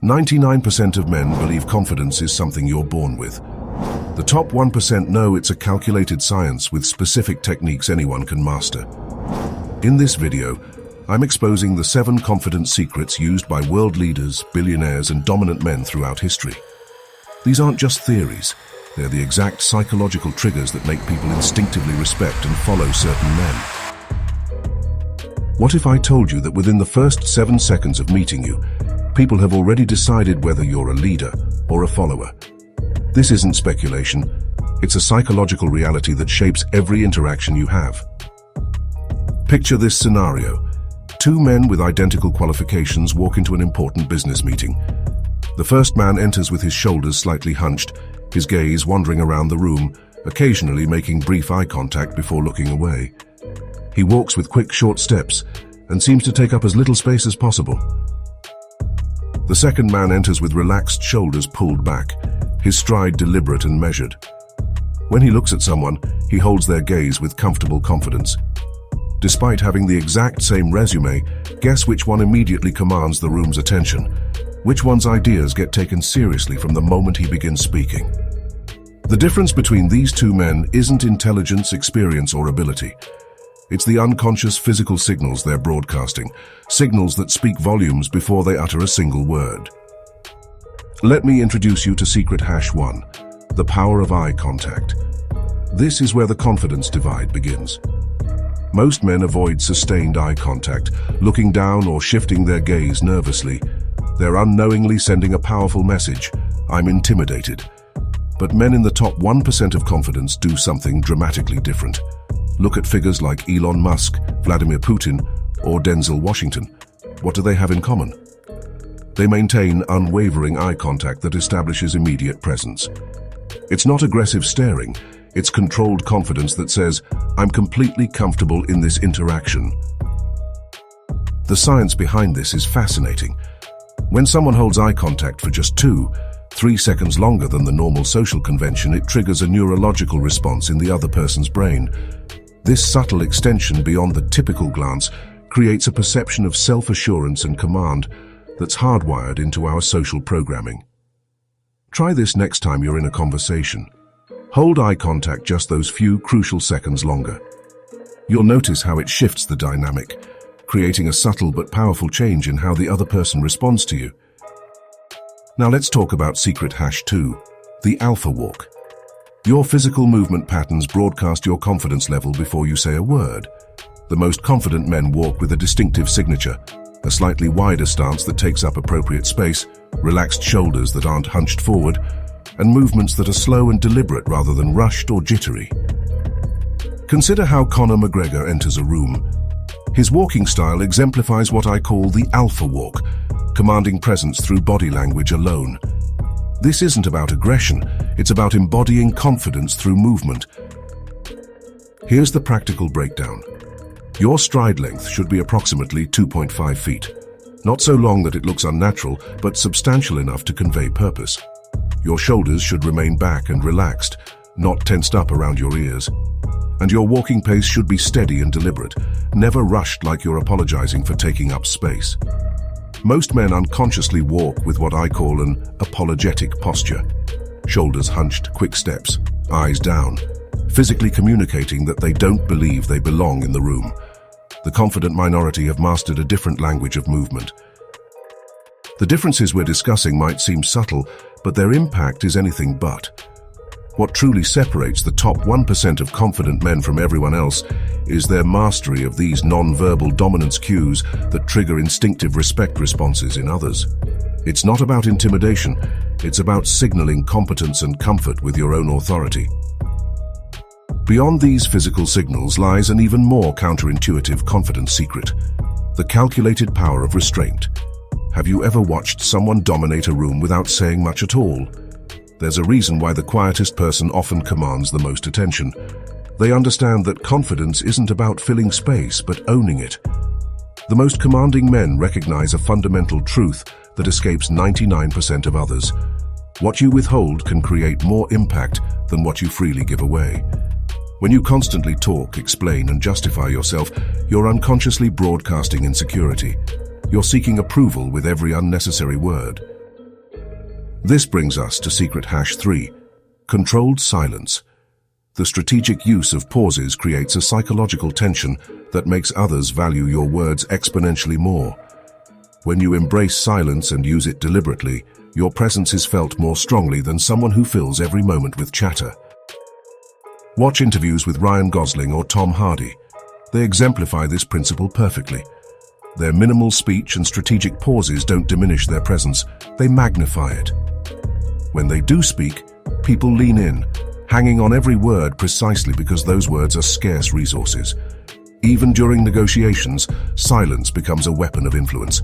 99% of men believe confidence is something you're born with. The top 1% know it's a calculated science with specific techniques anyone can master. In this video, I'm exposing the 7 confidence secrets used by world leaders, billionaires, and dominant men throughout history. These aren't just theories, they're the exact psychological triggers that make people instinctively respect and follow certain men. What if I told you that within the first 7 seconds of meeting you, people have already decided whether you're a leader or a follower? This isn't speculation, it's a psychological reality that shapes every interaction you have. Picture this scenario. 2 men with identical qualifications walk into an important business meeting. The first man enters with his shoulders slightly hunched, his gaze wandering around the room, occasionally making brief eye contact before looking away. He walks with quick, short steps and seems to take up as little space as possible. The second man enters with relaxed shoulders pulled back, his stride deliberate and measured. When he looks at someone, he holds their gaze with comfortable confidence. Despite having the exact same resume, guess which one immediately commands the room's attention? Which one's ideas get taken seriously from the moment he begins speaking? The difference between these 2 men isn't intelligence, experience, or ability. It's the unconscious physical signals they're broadcasting, signals that speak volumes before they utter a single word. Let me introduce you to secret #1, the power of eye contact. This is where the confidence divide begins. Most men avoid sustained eye contact, looking down or shifting their gaze nervously. They're unknowingly sending a powerful message: I'm intimidated. But men in the top 1% of confidence do something dramatically different. Look at figures like Elon Musk, Vladimir Putin, or Denzel Washington. What do they have in common? They maintain unwavering eye contact that establishes immediate presence. It's not aggressive staring, it's controlled confidence that says, I'm completely comfortable in this interaction. The science behind this is fascinating. When someone holds eye contact for just 2-3 seconds longer than the normal social convention, it triggers a neurological response in the other person's brain. This subtle extension beyond the typical glance creates a perception of self-assurance and command that's hardwired into our social programming. Try this next time you're in a conversation. Hold eye contact just those few crucial seconds longer. You'll notice how it shifts the dynamic, creating a subtle but powerful change in how the other person responds to you. Now let's talk about secret #2, the alpha walk. Your physical movement patterns broadcast your confidence level before you say a word. The most confident men walk with a distinctive signature, a slightly wider stance that takes up appropriate space, relaxed shoulders that aren't hunched forward, and movements that are slow and deliberate rather than rushed or jittery. Consider how Conor McGregor enters a room. His walking style exemplifies what I call the alpha walk, commanding presence through body language alone. This isn't about aggression, it's about embodying confidence through movement. Here's the practical breakdown. Your stride length should be approximately 2.5 feet. Not so long that it looks unnatural, but substantial enough to convey purpose. Your shoulders should remain back and relaxed, not tensed up around your ears. And your walking pace should be steady and deliberate, never rushed like you're apologizing for taking up space. Most men unconsciously walk with what I call an apologetic posture. Shoulders hunched, quick steps, eyes down, physically communicating that they don't believe they belong in the room. The confident minority have mastered a different language of movement. The differences we're discussing might seem subtle, but their impact is anything but. What truly separates the top 1% of confident men from everyone else is their mastery of these non-verbal dominance cues that trigger instinctive respect responses in others. It's not about intimidation, it's about signaling competence and comfort with your own authority. Beyond these physical signals lies an even more counterintuitive confidence secret: the calculated power of restraint. Have you ever watched someone dominate a room without saying much at all? There's a reason why the quietest person often commands the most attention. They understand that confidence isn't about filling space, but owning it. The most commanding men recognize a fundamental truth that escapes 99% of others. What you withhold can create more impact than what you freely give away. When you constantly talk, explain, and justify yourself, you're unconsciously broadcasting insecurity. You're seeking approval with every unnecessary word. This brings us to secret hash 3, controlled silence. The strategic use of pauses creates a psychological tension that makes others value your words exponentially more. When you embrace silence and use it deliberately, your presence is felt more strongly than someone who fills every moment with chatter. Watch interviews with Ryan Gosling or Tom Hardy. They exemplify this principle perfectly. Their minimal speech and strategic pauses don't diminish their presence, they magnify it. When they do speak, people lean in, hanging on every word precisely because those words are scarce resources. Even during negotiations, silence becomes a weapon of influence.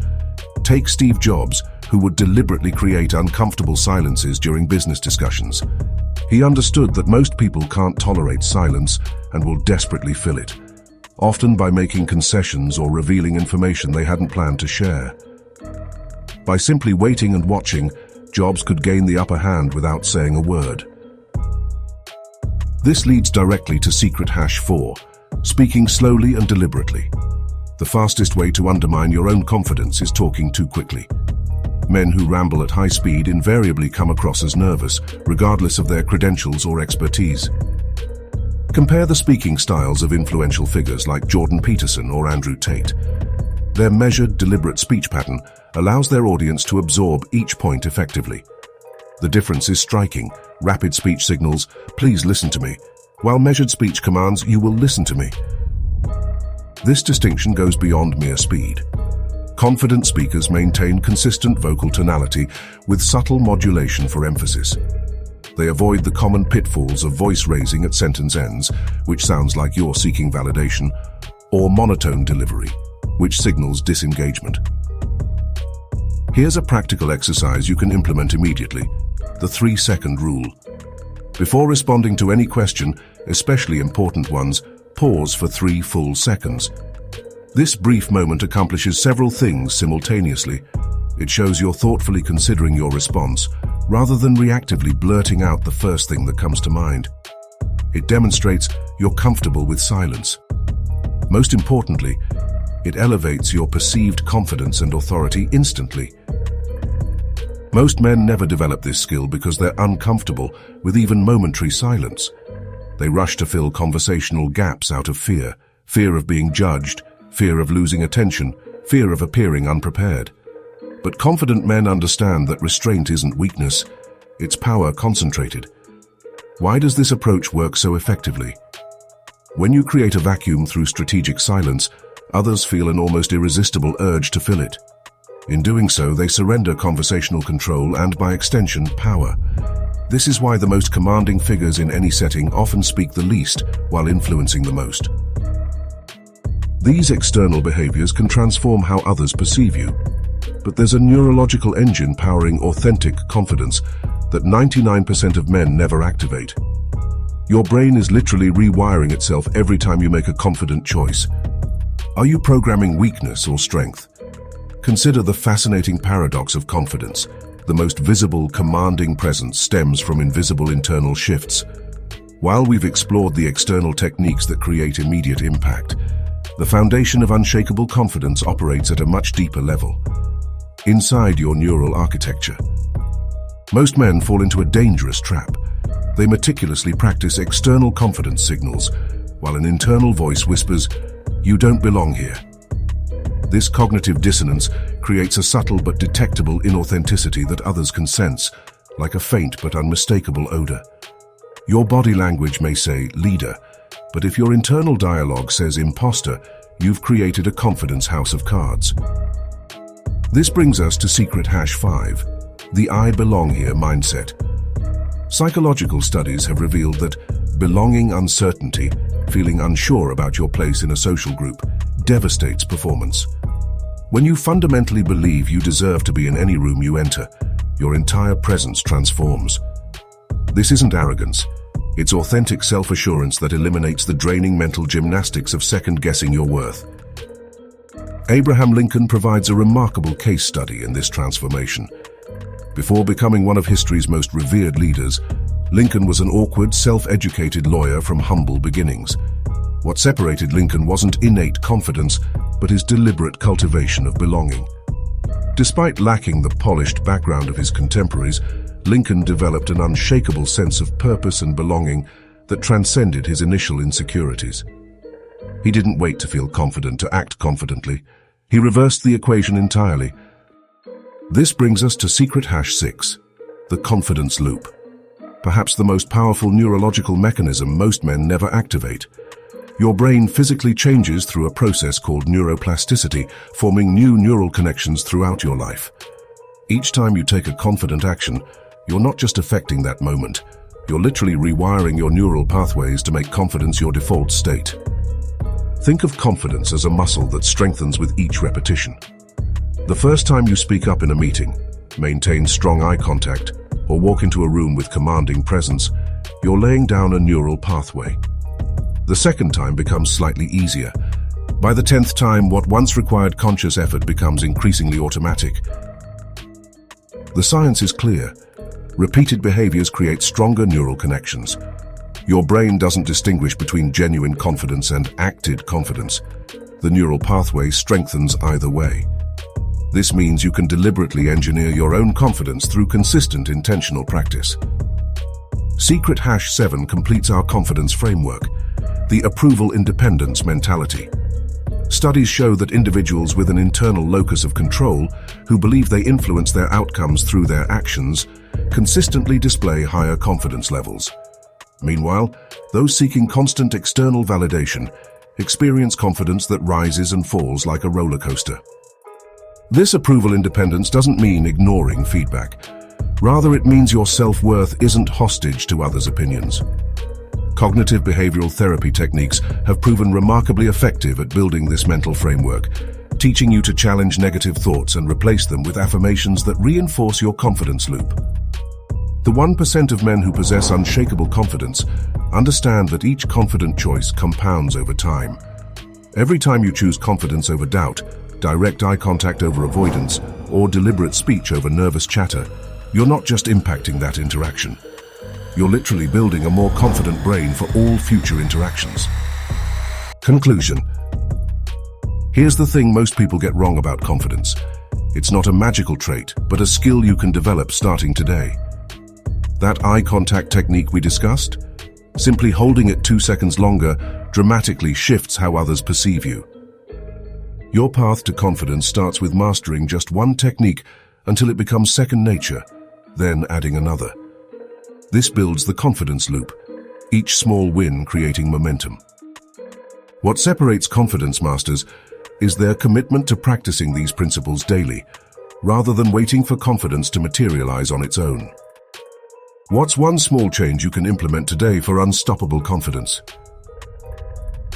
Take Steve Jobs, who would deliberately create uncomfortable silences during business discussions. He understood that most people can't tolerate silence and will desperately fill it, often by making concessions or revealing information they hadn't planned to share. By simply waiting and watching, Jobs could gain the upper hand without saying a word. This leads directly to secret hash 4, speaking slowly and deliberately. The fastest way to undermine your own confidence is talking too quickly. Men who ramble at high speed invariably come across as nervous, regardless of their credentials or expertise. Compare the speaking styles of influential figures like Jordan Peterson or Andrew Tate. Their measured, deliberate speech pattern allows their audience to absorb each point effectively. The difference is striking. Rapid speech signals, "Please listen to me," while measured speech commands, "You will listen to me." This distinction goes beyond mere speed. Confident speakers maintain consistent vocal tonality with subtle modulation for emphasis. They avoid the common pitfalls of voice raising at sentence ends, which sounds like you're seeking validation, or monotone delivery, which signals disengagement. Here's a practical exercise you can implement immediately: the 3-second rule. Before responding to any question, especially important ones, pause for 3 full seconds. This brief moment accomplishes several things simultaneously. It shows you're thoughtfully considering your response, rather than reactively blurting out the first thing that comes to mind. It demonstrates you're comfortable with silence. Most importantly, it elevates your perceived confidence and authority instantly. Most men never develop this skill because they're uncomfortable with even momentary silence. They rush to fill conversational gaps out of fear of being judged, fear of losing attention, fear of appearing unprepared. But confident men understand that restraint isn't weakness, it's power concentrated. Why does this approach work so effectively? When you create a vacuum through strategic silence, others feel an almost irresistible urge to fill it. In doing so, they surrender conversational control and, by extension, power. This is why the most commanding figures in any setting often speak the least while influencing the most. These external behaviors can transform how others perceive you, but there's a neurological engine powering authentic confidence that 99% of men never activate. Your brain is literally rewiring itself every time you make a confident choice. Are you programming weakness or strength? Consider the fascinating paradox of confidence. The most visible, commanding presence stems from invisible internal shifts. While we've explored the external techniques that create immediate impact, the foundation of unshakable confidence operates at a much deeper level, inside your neural architecture. Most men fall into a dangerous trap. They meticulously practice external confidence signals, while an internal voice whispers, "You don't belong here." This cognitive dissonance creates a subtle but detectable inauthenticity that others can sense, like a faint but unmistakable odor. Your body language may say leader, but if your internal dialogue says imposter, you've created a confidence house of cards. This brings us to secret hash 5, the "I belong here" mindset. Psychological studies have revealed that belonging uncertainty, feeling unsure about your place in a social group, devastates performance. When you fundamentally believe you deserve to be in any room you enter, your entire presence transforms. This isn't arrogance. It's authentic self-assurance that eliminates the draining mental gymnastics of second-guessing your worth. Abraham Lincoln provides a remarkable case study in this transformation. Before becoming one of history's most revered leaders, Lincoln was an awkward, self-educated lawyer from humble beginnings. What separated Lincoln wasn't innate confidence, but his deliberate cultivation of belonging. Despite lacking the polished background of his contemporaries, Lincoln developed an unshakable sense of purpose and belonging that transcended his initial insecurities. He didn't wait to feel confident to act confidently. He reversed the equation entirely. This brings us to secret #6, the confidence loop. Perhaps the most powerful neurological mechanism most men never activate. Your brain physically changes through a process called neuroplasticity, forming new neural connections throughout your life. Each time you take a confident action, you're not just affecting that moment. You're literally rewiring your neural pathways to make confidence your default state. Think of confidence as a muscle that strengthens with each repetition. The first time you speak up in a meeting, maintain strong eye contact, or walk into a room with commanding presence, you're laying down a neural pathway. The second time becomes slightly easier. By the 10th time, what once required conscious effort becomes increasingly automatic. The science is clear. Repeated behaviors create stronger neural connections. Your brain doesn't distinguish between genuine confidence and acted confidence. The neural pathway strengthens either way. This means you can deliberately engineer your own confidence through consistent intentional practice. Secret #7 completes our confidence framework, the approval independence mentality. Studies show that individuals with an internal locus of control, who believe they influence their outcomes through their actions, consistently display higher confidence levels. Meanwhile, those seeking constant external validation experience confidence that rises and falls like a roller coaster. This approval independence doesn't mean ignoring feedback. Rather, it means your self-worth isn't hostage to others' opinions. Cognitive behavioral therapy techniques have proven remarkably effective at building this mental framework, teaching you to challenge negative thoughts and replace them with affirmations that reinforce your confidence loop. The 1% of men who possess unshakable confidence understand that each confident choice compounds over time. Every time you choose confidence over doubt, direct eye contact over avoidance, or deliberate speech over nervous chatter, you're not just impacting that interaction. You're literally building a more confident brain for all future interactions. Conclusion. Here's the thing most people get wrong about confidence. It's not a magical trait, but a skill you can develop starting today. That eye contact technique we discussed? Simply holding it 2 seconds longer dramatically shifts how others perceive you. Your path to confidence starts with mastering just one technique until it becomes second nature, then adding another. This builds the confidence loop, each small win creating momentum. What separates confidence masters is their commitment to practicing these principles daily, rather than waiting for confidence to materialize on its own. What's one small change you can implement today for unstoppable confidence?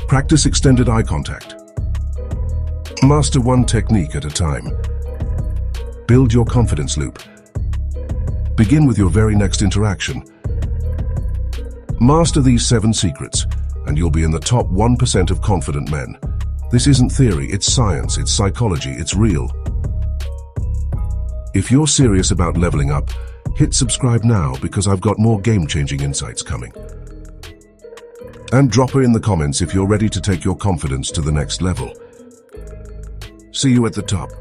Practice extended eye contact. Master one technique at a time. Build your confidence loop. Begin with your very next interaction. Master these 7 secrets, and you'll be in the top 1% of confident men. This isn't theory, it's science, it's psychology, it's real. If you're serious about leveling up, hit subscribe now because I've got more game-changing insights coming. And drop her in the comments if you're ready to take your confidence to the next level. See you at the top.